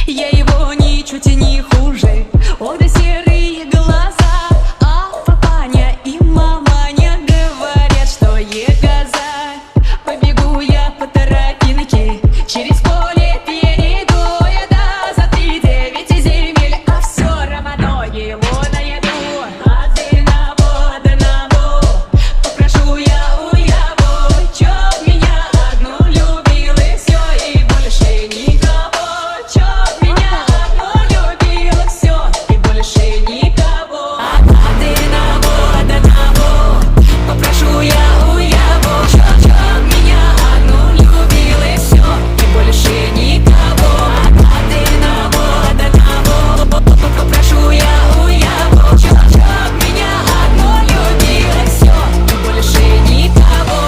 Я его ничуть и не хуже. Ох, да серые глаза, а папаня и маманя говорят, что егоза. Побегу я по тропинке, через поле перейду я за 3-9 земель, а все равно его найду. Одного попрошу я у его, чтоб меня одну любил и все, и больше никого. Чтоб меня одну любил и все, и больше никого. Одного попрошу я у его, чтоб меня одну любил и все, и больше никого. Одного попрошу я у его, чтоб меня одну любил и все, и больше никого.